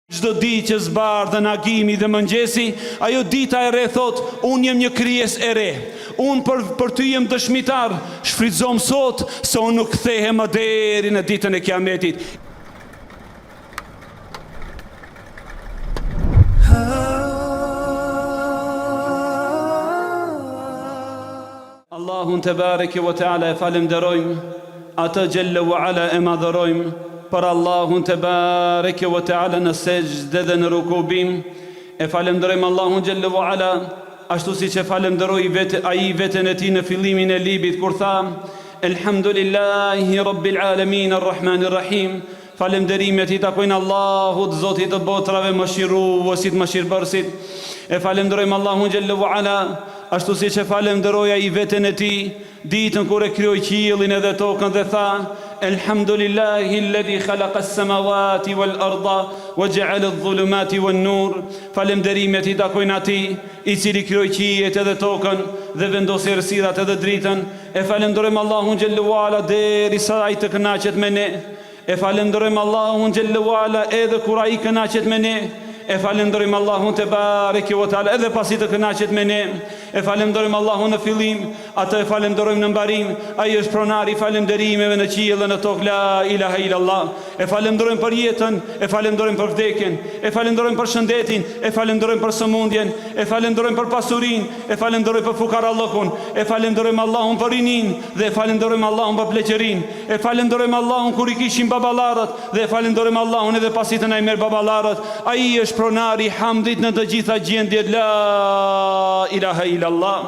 Çdo ditë që zbardhen agimi dhe mëngjesi, ajo dita e re thot, unë jem një krijes e re. Unë për ty jem dëshmitar, shfrytëzom sot se unë nuk kthehem më deri në ditën e Kiametit. Allahun te bareke ve teala e falenderojmë, atë xhelle ve ala e madhërojmë, për Allahun te bareke ve teala në sejdë dhe në rukubim. E falenderojmë Allahun xhelle ve ala, ashtu siç e falenderoi ai veten e tij në fillimin e librit kur tha: Elhamdulillahi rabbil alamin arrahmanir rahim. Falenderimet i takojnë Allahut, Zotit të botrave, mëshiruesit, mëshirbërësit. E falenderojmë Allahun xhelle ve ala, ashtu siç e falenderoi ai veten e tij ditën kur e krijoi qiellin edhe tokën dhe tha: Elhamdulillahi alladhi khalaqa as-samawati wal arda wa ja'ala adh-dhulumati wan nur. Falenderimet i takojnë atij i cili krijoi qiellin edhe tokën dhe vendosi errësirat edhe dritën. E falenderojmë Allahun xhelle ve ala derisa ai të kënaqet me ne. E falenderojmë Allahun xhelle ve ala edhe kur ai kënaqet me ne. E falenderojmë Allahun te bareke ve teala edhe pasi të kënaqet me ne. E falenderojmë Allahun në fillim, atë e falenderojmë në mbarim. Ai është pronari i falënderimeve në qiell dhe në tokë. La ilaha illallah. E falenderojmë për jetën, e falenderojmë për vdekjen, e falenderojmë për shëndetin, e falenderojmë për sëmundjen, e falenderojmë për pasurinë, e falenderojmë për fukarallëkun, e falenderojmë Allahun për rinin dhe e falenderojmë Allahun për pleqërinë. E falenderojmë Allahun kur i kishim baballarët dhe e falenderojmë Allahun edhe pasi të na i merr baballarët. Ai është pronari i hamdit në të gjitha gjendjet. La ilaha illallah.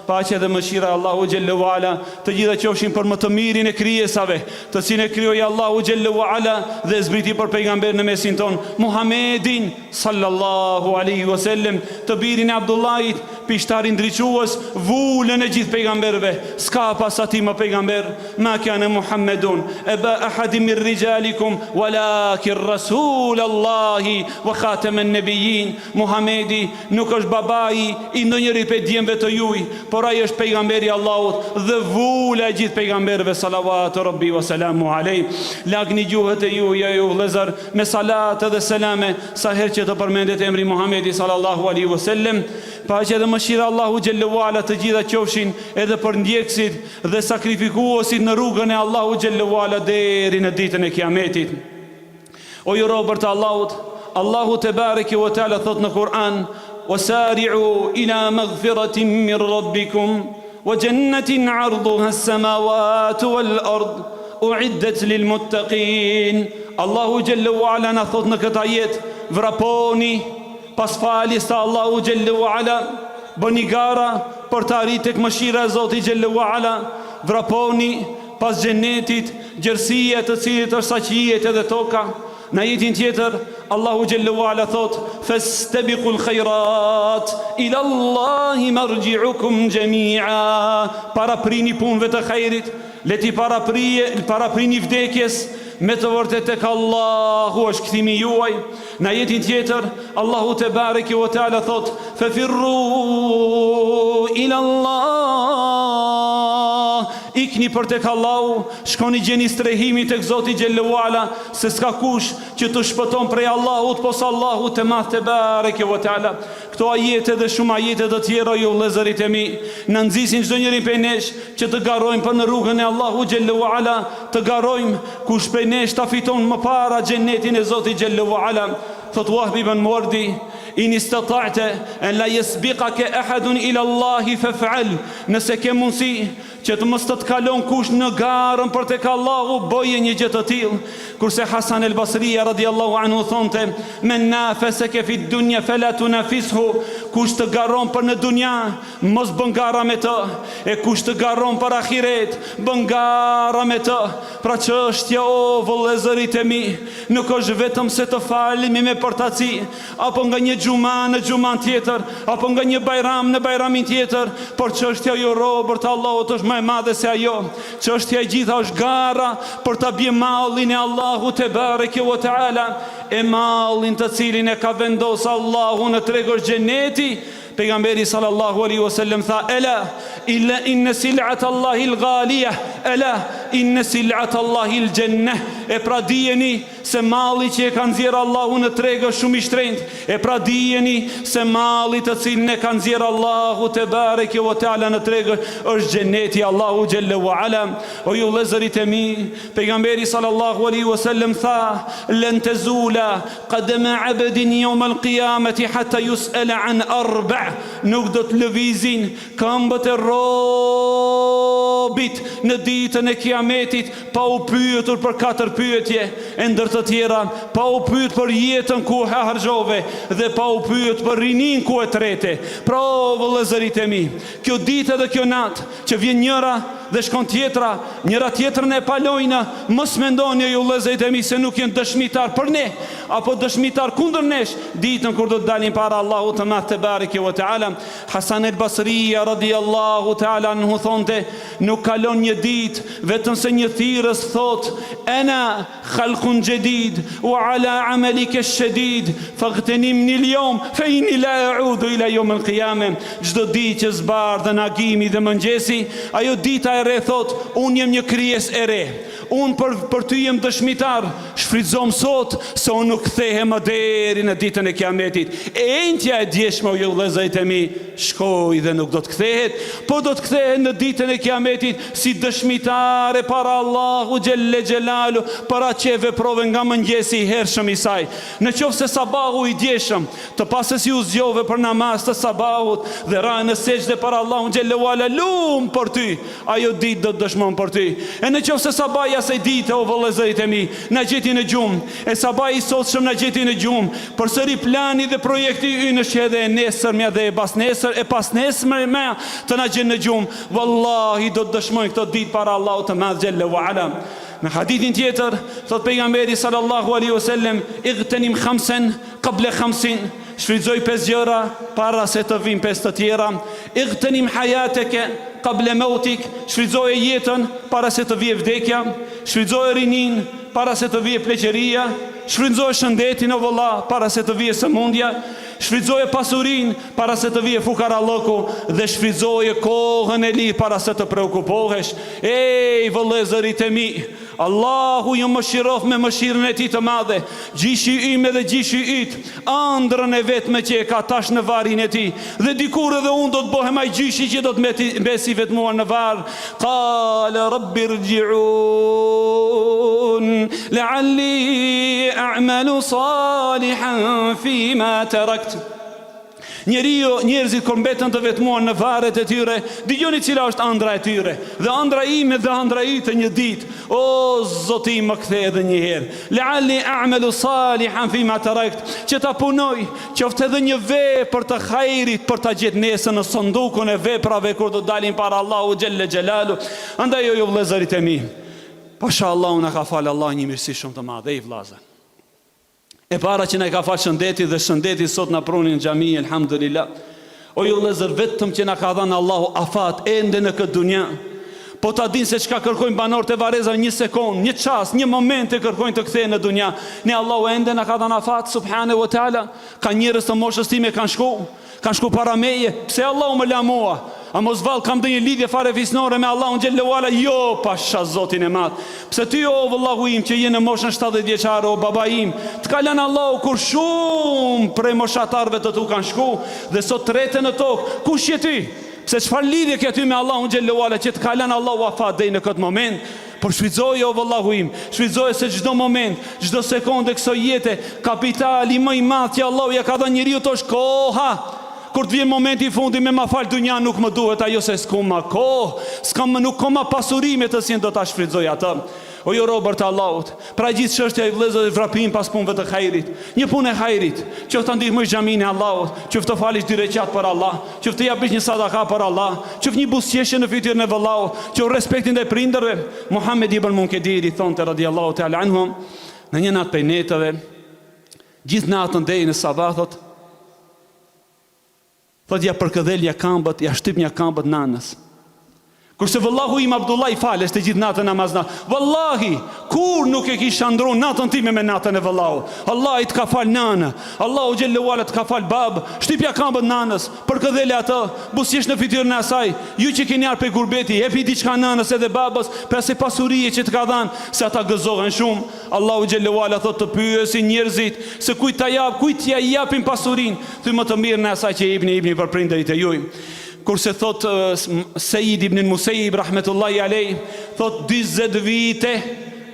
Paqja dhe mëshira Allahu xhelle ve ala të gjitha qofshin për më të mirin e krijesave, të cilën e krijoi Allahu xhelle ve ala dhe zbriti për pejgamber në mesin ton, Muhammedin sallallahu alaihi wasallam, të birin e Abdullahit, pishtarin ndriçues, vulën e gjithë pejgamberëve. S'ka pas atij më pejgamber. Ma kana Muhammedun aba ahadin min rijalikum walakin rasulallahi wa khataman nabiyyin. Muhamedi nuk është babai i ndonjëri prej djemve të juaj, por ai është pejgamberi i Allahut dhe vula e gjithë pejgamberëve, salawatu rabbi wa salamu alaihi. Lagni gjuhët e juaja ju vëllezër me salat dhe selame sa herë që të përmendet emri Muhamedi sallallahu alaihi wasallam. Paqja dhe mëshira Allahu xhelle ve ala të gjitha qofshin edhe për ndjekësit dhe sakrifikuesit në rrugën e Allahu xhelle ve ala deri në ditën e Kiametit. O ju robër të Allahut, Allahu te bareke ve teala thot në Kur'an: وسارعوا إلى مغفرة من ربكم وجنة عرضها السماوات والأرض أعدت للمتقين. Allahu xhelle ve ala na thot në këtë ajet: vraponi pas faljes të Allahu xhelle ve ala, bëni gara për të arritur tek mëshira e Zotit xhelle ve ala. Vraponi pas xhenetit, gjerësia të cilit është saqijet edhe toka. Në ajetin tjetër Allahu xhelle ve ala thot: fastabiqul khairat ila Allahi marji'ukum jami'a. Paraprini punëve të khairit, leti paraprini vdekjes, me të vërtetë tek Allahu është kthimi juaj. Në ajetin tjetër Allahu te bareke ve teala thot: fafirru ila Allah. Ikni për tek Allahu, shkoni gjeni strehimi tek Zoti xhelle ve ala, se s'ka kush që të shpëton prej Allahut pos Allahu te madh te bareke ve teala. Këto ajete dhe shumë ajete të tjera ju vëllezërit e mi na nxisin çdo njeri prej nesh që të garojmë për në rrugën e Allahu xhelle ve ala, të garojmë kush prej nesh ta fiton më para xhenetin e Zotit xhelle ve ala. Thot Wahb ibn Muwardi: in istata'ta an la yasbiqaka ahadun ila Allahi faf'al. Nëse ke mundësi që të mos të kalon kush në garën për tek Allahu, boje një gjë të tillë. Kurse Hasan el-Basri radiallahu anhu thonte: men nafasaka fi dunya fala tunafishu. Kush të garon për në dunja, mos bën gara me të, e kush të garon për ahiret, bën gara me të. Pra çështja, o vëllezërit e mi, nuk është vetëm se të falemi me përtaci, apo nga një xhuma në xhuman tjetër, apo nga një bajram në bajramin tjetër, por çështja ju robër të Allahut është më e madhe se ajo. Çështja e gjitha është gara për ta bie mallin e Allahu te bareke ve teala, e mallin të cilin e ka vendosur Allahu në tregor xheneti. Pejgamberi sallallahu alaihi wasallam tha: ela illa inna sil'ata Allahi al-ghaliyah, ela inne sil'at Allahil gjenne. E pra dijeni se malli që e ka nxjerrë Allahu në tregë është shumë i shtrenjtë. E pra dijeni se malli të cilin e ka nxjerrë Allahu te bareke ve teala në tregë është xheneti Allahu xhelle ve ala. O ju vëllezërit e mi, pejgamberi sallallahu alaihi wasallam tha: "Lan tazula qadama 'abdin yawm al-qiyamati hatta yus'ala an arba'." Nuk do të lëvizin këmbët e robit në ditën e kiametit pa u pyetur për 4 pyetje, e ndër të tjera pa u pyet për jetën ku ha harxove dhe pa u pyet për rinin ku e trete. Pra vëllezërit e mi, kjo ditë dhe kjo natë që vjen njëra dhe shkon tjetra, njëra tjetrën e palojna, mos mendoni ju vëllezërit e mi se nuk janë dëshmitar për ne apo dëshmitar kundër nesh ditën kur do të dalim para Allahut të madh te bareke ve teala. Hasan el-Basri radiallahu ta'ala anhu thonte: nuk kalon një ditë vetëm se një thirrës thot: "Ana khalqun jadid wa ala amalika shadid faghtanimni al-yawm fa inni la a'udu ila yawm al-qiyamah." Çdo ditë që zbardhen agimi dhe mëngjesi, ajo dita e re thot: unë jam një krijesë e re. Unë për ty jem dëshmitar. Shfrytëzom sot se unë nuk kthehem më deri në ditën e kiametit. E entja e djeshme o ju vëllezërit e mi shkoi dhe nuk do të kthehet, po do të kthehet në ditën e kiametit si dëshmitare para Allahu xhelle xhelalu, para që veprove nga mëngjesi i hershëm i saj. Në qoftë se sabahu i djeshëm të pasës ju zgjove për namaz të sabahut dhe ra në sejdë para Allahu xhelle wala lum për ty, ajo ditë do të dëshmon për ty. E në qoftë se sabahi asaj dite o vëllezërit e mi na gjeti në gjumë, e sabahi i sotshëm na gjeti në gjumë, përsëri plani dhe projekti ynë është edhe e nesërmja dhe e pasnesër e pasnesërmja të na gjen në gjumë. Wallahi do të dëshmojnë këtë ditë para Allahut të madh xhelle wa ala. Në hadithin tjetër thot pejgamberi sallallahu alaihi wasallam: "Igtanim khamsan qabla khamsin." Shfrytëzoj 5 gjëra para se të vinë 5 të tjera. Igtanim hayataka qabla mautik. Shfrytëzoj jetën para se të vijë vdekja. Shfrytëzoj rinin para se të vijë pleqëria. Shfrytëzoj shëndetin o vëlla para se të vijë sëmundja. Shfrytëzoje pasurin para se të vije fukaralloku dhe shfrytëzoje kohën e lirë para se të preokupohesh. Ej vëllezërit e mi, Allahu ju mëshirof me mëshirën e tij të madhe. Gjishi im dhe gjishi yt, ëndrrën e vetme që e ka tash në varrin e tij. Dhe dikur edhe unë do të bëhem ai gjishi që do të mbesi vetmuar në varr. Qala rabbi irji'un la'alli a'malu salihan fima tarakt. Njerëzit kur mbeten të vetmuar në varret e tyre, dëgjoni cila është ëndra e tyre. Dhe ëndra ime dhe ëndra yte një ditë, o Zoti më kthej edhe një herë. La'alli a'malu salihan fima tarakt, që ta punoj, qoftë edhe një vepër të hajrit për ta gjetë nesër në sondukun e veprave kur do dalim para Allahu xhelle xhelalu. Andaj ju vëllezërit e mi, pasha Allahu na ka falë Allah një mirësi shumë të madhe i vëllazë. E para që na ka falë shëndeti dhe shëndeti sot na prunin në xhami, elhamdulillah. O ju vëllezër, vetëm që na ka dhënë Allahu afat ende në këtë dunja. Po ta dinë se çka kërkojnë banorët e Varrezave, një sekond, një çast, një moment e kërkojnë të kthehen në dunja. Ne Allahu ende na ka dhënë afat subhanahu wa taala. Ka njerëz të moshës time kanë shku para meje. Pse Allahu më la mua? A mos vallë kam ndonjë lidhje fare fisnore me Allahun xhelle wala? Jo, pasha Zotin e madh. Pse ty o vëllahu im që je në moshën 70 vjeçare o baba im, të ka lënë Allahu kur shumë prej moshatarëve të tu kanë shku dhe sot trete në tokë. Kush je ty? Pse çfarë lidhje ke ty me Allahun xhelle wala që të ka lënë Allahu afat deri në këtë moment? Por shfrytëzoje o vëllahu im, shfrytëzoje se çdo moment, çdo sekondë kësaj jete, kapitali më i madh që Allahu ja ka dhënë njeriu është koha. Kur të vjen momenti i fundit me ma fal dunja nuk më duhet ajo se s'kam ma kohë, nuk kam ma pasurime të si do ta shfrytëzoj atë. O jo robër të Allahut, pra gjithë çështja i vëllezërve vrapim pas punëve të hajrit. Një punë e hajrit, qoftë ta ndihmosh xhamin e Allahut, qoftë të falish 2 rekat për Allah, qoftë të japësh një sadaka për Allah, qoftë një buzëqeshje në fytyrën e vëllau, qoftë respektin ndaj prindërve. Muhammed ibn Munkediri thonte radiallahu ta'ala anhum, në një natë prej netëve, gjithë natën deri në sabah thot ja përkëdhel ja këmbët, ja shtyp një këmbët nanës. Kurse vëllahu im Abdullah i fales të gjithë natën namazna. Wallahi, kur nuk e kisha ndru natën time me natën e vëllahu. Allah i të ka fal nanë, Allahu xhallahu ala të ka fal babë, shtypja këmbët nanës, për këdhele atë, busjesh në fytyrën e asaj, ju që keni arë pe gurbeti, jepi diçka nanës edhe babës, për se pasurie që të ka dhanë, se ata gëzohen shumë. Allahu xhallahu ala thot të pyesin njerëzit, se kujt t'ja japin pasurinë, thy më të mirë në asaj që jepni për prindërit e juaj. Kurse thot Sejid ibn Musayyib rahmetullahi alej, thot 40 vite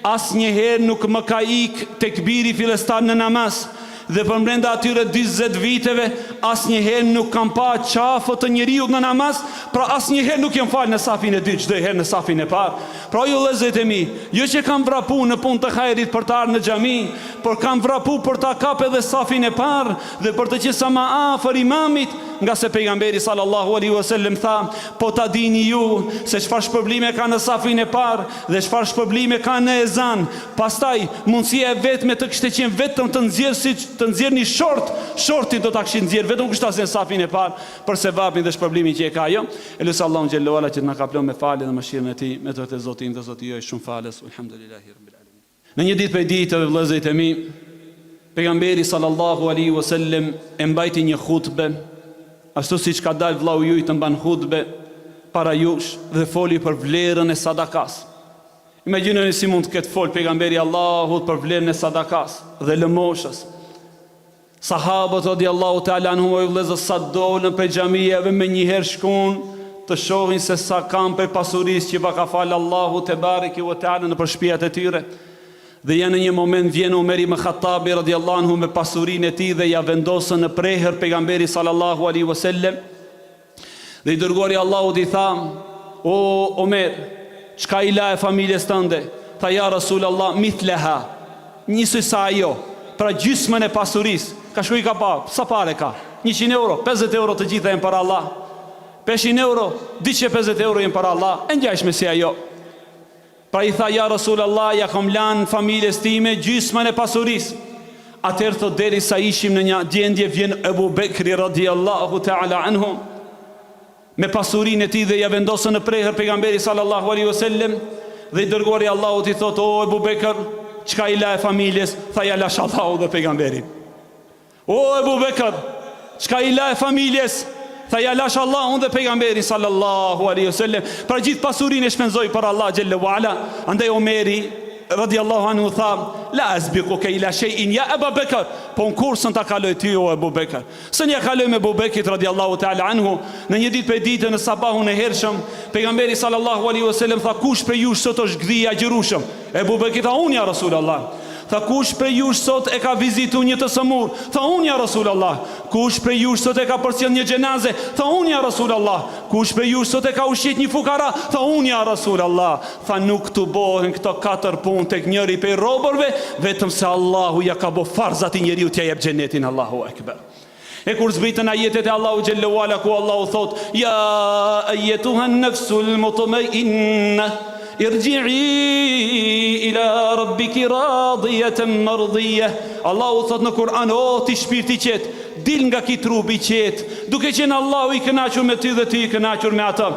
asnjëherë nuk më ka ik tekbiri fillestar në namaz, dhe përbrenda atyre 40 viteve asnjëherë nuk kam pa qafë të njeriu në namaz, pra asnjëherë nuk jam falë në safin e dytë, çdo herë në safin e parë. Pra ju vëllezërit e mi, jo që kam vrapu në punë të hajrit për të ardhur në xhami, por kam vrapu për ta kapë edhe safin e parë dhe për të qenë sa më afër imamit, nga se pejgamberi sallallahu alaihi wasallam tha, po ta dini ju se çfarë shpërblime ka në safin e parë dhe çfarë shpërblime ka në ezan. Pastaj mundësia e vetme të kishte qenë vetëm të nxjerrni shortin do ta kishin nxjerr vetëm kushtas në safin e parë për sevapin dhe shpërblimin që e ka ajo. Elusi Allahun xhallahu ala që të na kaplon me falje dhe mëshirën e tij, me të vërtetë Zoti im dhe Zoti juaj shumë falës. Alhamdulillahi rabbil alamin. Në një ditë prej ditëve vëllezërit e mi, pejgamberi sallallahu alaihi wasallam e mbajti një hutbe, ashtu siç ka dalë vllau juaj të mban hutbe para jush dhe foli për vlerën e sadakas. Imagjinoni si mund të ketë fol pejgamberi Allahut për vlerën e sadakas dhe lëmoshës. Sahabët radiallahu ta'ala anhum o vëllezër sa dolën për xhamijeve me njëherë shkon të shohin se sa kanë për pasurisë që ka falë Allahu te bareke ve ta'ala në shtëpiat e tyre. Dhe janë në një moment vjen Umeri ibn Khattabi radiallahu anhu me pasurinë e tij dhe ja vendosën në prehër pejgamberi sallallahu alaihi wasallam. Dhe i dërguari Allahut i tha: "O Omer, çka i la e familjes tënde?" Tha: "Ja Rasulullah, mithlaha." Njësoj sa ajo, pra gjysmën e pasurisë. Ka shkuj ka pa, sa pare ka? 100 euro, 50 euro të gjitha jenë për Allah. 500 euro, 250 euro jenë për Allah. E ngjashme si ajo. Pra i tha: "Ja Rasulullah, ja kom lanë familjes time gjysmën e pasurisë." Atëherë thot derisa ishim në një gjendje vjen Ebu Bekri radiallahu ta'ala anhu me pasurinë e tij dhe ja vendosën në prehër pejgamberi sallallahu alaihi wasallam dhe i dërguari Allahut i thot: "O Ebu Bekr, çka i la e familjes?" Tha: "Ja lash Allahu dhe pejgamberin." "O Ebu Bekr, çka i la e familjes?" Tha: "Ja lash Allahun dhe pejgamberin sallallahu alaihi wasallam." Pra gjithë pasurinë e shpenzoi për Allah xhallahu ala. Andaj Omeri radiallahu anhu tha: "La asbiquka ila shay'in ya Abu Bekr." Po në kursën ta kaloj ty o Ebu Bekr. Së një kaloj me Ebu Bekrit radiallahu ta'ala anhu. Në një ditë për ditë në sabahun e hershëm, pejgamberi sallallahu alaihi wasallam tha: "Kush për ju sot është gdhia gjirushëm?" Ebu Bekri tha: "Unë ja Rasulullah." Tha: "Kush për ju sot e ka vizitu një të sëmur?" Tha: "Unë ja Rasulullah." "Kush për ju sot e ka përcjell një xhenaze?" Tha: "Unë ja Rasulullah." "Kush për ju sot e ka ushqit një fukara?" Tha: "Unë ja Rasulullah." Tha: "Nuk të bohen këto 4 punë tek njëri prej robërve, vetëm se Allahu ja ka bë farz atij njeriu t'ia jep xhenetin." Allahu akbar. E kur zbritën ajetet e Allahu xhallahu ala ku Allahu thot: "Ya ayyatuhan nafsul mutma'inna irji'i ila rabbiki radiyatan mardiyah." Allahu thot në Kur'an: "O ti shpirti qet, dil nga ki trupi qet, duke qenë Allahu i kënaqur me ty dhe ti i kënaqur me atë."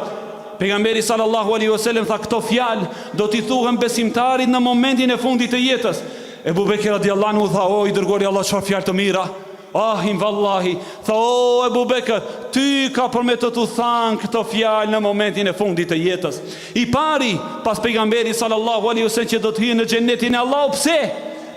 Pejgamberi sallallahu alaihi wasallam tha: "Këto fjalë do t'i thuhen besimtarit në momentin e fundit të jetës." Ebu Bekri radiallahu anhu tha: "O i dërguari Allah, çfarë fjalë të mira." Ahim vallahi. Tha: "O Ebu Bekr, ty ka për me të thanë këto fjalë në momentin e fundit të jetës." I pari pas pejgamberi sallallahu alaihi wasallam që do të hyjë në xhenetin e Allahut, pse?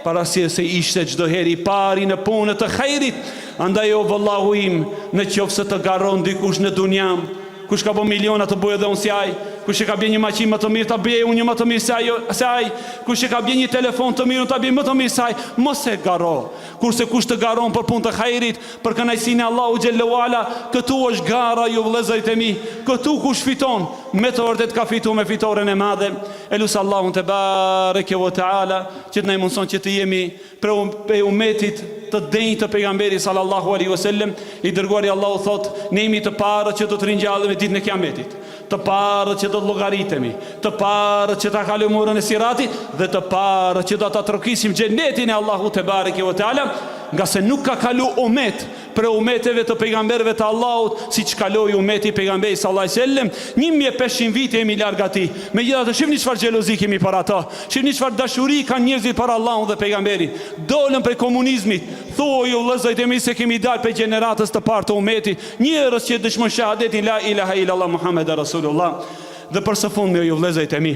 Para se ishte çdo herë i pari në punë të hajrit. Andaj o vallahu im, në qoftë se të garon dikush në dunjam, kush ka bën miliona të bëjë edhe unë si ai, kush e ka bën një maqinë më të mirë ta bëj unë më të mirë se ai, kush e ka bën një telefon të mirë ta bëj më të mirë se ai, mos e garo. Kurse kush të garon për punë të hajrit, për kënaqësinë e Allahu xhallahu ala, këtu është gara ju vëllezërit e mi. Këtu kush fiton, me të vërtet ka fituar me fitoren e madhe. Elus Allahun te bareke ve taala, që të na mundson që të jemi për umetit të denjë të pejgamberit sallallahu alaihi wasallam. I dërguari Allahu thot: "Ne jemi të parët që do të ringjallemi ditën e Kiametit, të parët që do të llogaritemi, të parët që ta kalojmë urën e Siratit dhe të parët që do ta trokisim xhenetin e Allahut te bareke ve taala." Nga se nuk ka kalu umet për umeteve të pejgamberëve të Allahut, siç kaloi umeti i pejgamberit sallallahu alajhi wasallam, 1500 vite jemi larg atij. Megjithatë, shihni çfarë xhelozi kemi për ata. Shihni çfarë dashuri kanë njerëzit për Allahun dhe pejgamberin. Dolën prej komunizmit. Thuaj ju vëllezërit e mi se kemi dalë prej gjeneratës të parë të umetit, njerëz që dëshmojnë shahadetin la ilaha illallah Muhammedur Rasulullah. Dhe për së fundmi ju vëllezërit e mi,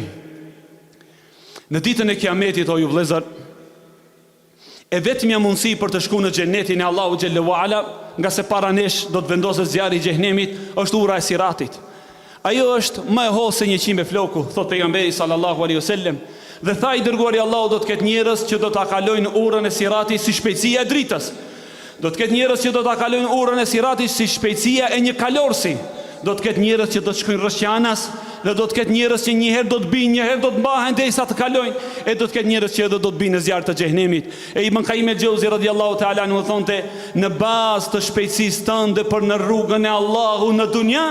në ditën e Kiametit, o ju vëllezër, e vetmja mundësi për të shkuar në xhenetin e Allahu xhallahu ala, nga se para nesh do të vendoset zjarri i xhenemit, është ura e Siratit. Ajo është më e hollë se 100 floku, thot pejgamberi sallallahu alaihi wasallam. Dhe tha i dërguari Allahu, do të ketë njerëz që do ta kalojnë urën e Siratit si shpejtësia e dritës. Do të ketë njerëz që do ta kalojnë urën e Siratit si shpejtësia e një kalorsi. Do të ketë njerëz që do të shkojnë rrëshqanas, dhe do të ketë njerëz që një herë do të binë, një herë do të mbahen derisa të kalojnë, e do të ketë njerëz që edhe do të binë në zjarr të xhenemit. E Ibn Qayyim el-Jauzi radhiyallahu ta'ala anhu thonte, në bazë të shpejtësisë tënde për në rrugën e Allahut në dunja,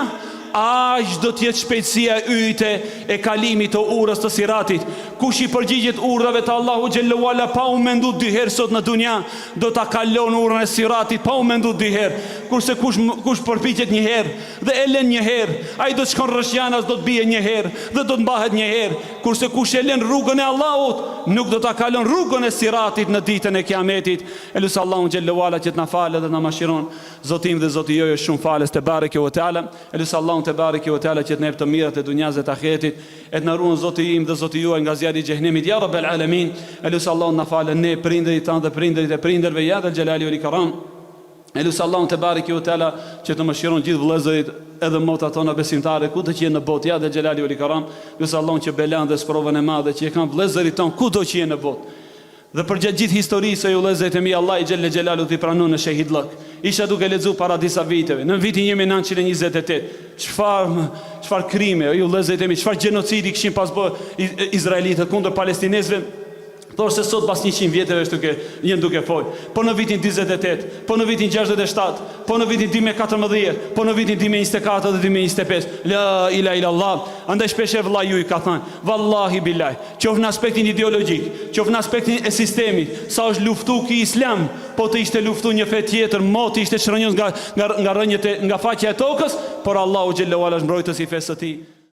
aq do të jetë shpejtësia yte e kalimit të urës të Siratit. Kush i përgjigjet urdhave të Allahu xhallahu ala pa u mendu 2 herë sot në dunja, do ta kalon urën e Siratit pa u mendu 2 herë. Kurse kush përpiqet një herë dhe e lën një herë, ai do të shkon rrëshqanas, do të bie një herë dhe do të mbahet një herë. Kurse kush e lën rrugën e Allahut, nuk do ta kalon rrugën e Siratit në ditën e Kiametit. Elus Allahu xhallahu ala që të na falë dhe na mëshiron. Zoti im dhe Zoti juaj është shumë falës te bareke ve teala. Elus Allahu te bareke ve teala që të na jep të mirat e dunjas dhe të ahiretit, e të na ruan Zoti im dhe Zoti juaj nga zjarri i xhenemit, ya rabbel alamin. Elus Allahu na falë ne, prindërit tanë dhe prindërit e prindërve, ya dhal jalali wal ikram. Elus Allahu te bareke ve teala që të mëshiron gjithë vëllezërit edhe motra tona besimtare kudo që jenë në botë, ya dhal jalali wal ikram. Elus Allahu që belan dhe sprovën e madhe që e kanë vëllezërit ton kudo që jenë në botë. Dhe për gjatë gjithë historisë e ju vëllezërit e mi, Allah i xhelle xhelalu t'i pranon në shahidllok. Isha duke lexuar para disa viteve, në vitin 1928, çfarë krime, ju vëllezërit e mi, çfarë gjenocidi kishin pas bërë izraelitët kundër palestinesëve. Thorë se sot pas 100 vjeteve jenë duke folë. Po në vitin 28, po në vitin 67, po në vitin 2014, po në vitin 2024 dhe 2025. La ilaha illallah. Andaj shpeshe vëlla ju i ka thënë, vallahi billah, qoftë në aspektin ideologjik, qoftë në aspektin e sistemit, sa është luftu ki islam, po të ishte luftu një fe tjetër, moti ishte shërënjës nga rënjët nga faqja e tokës, por Allahu xhallahu ala është mbrojtës i fesë së tij.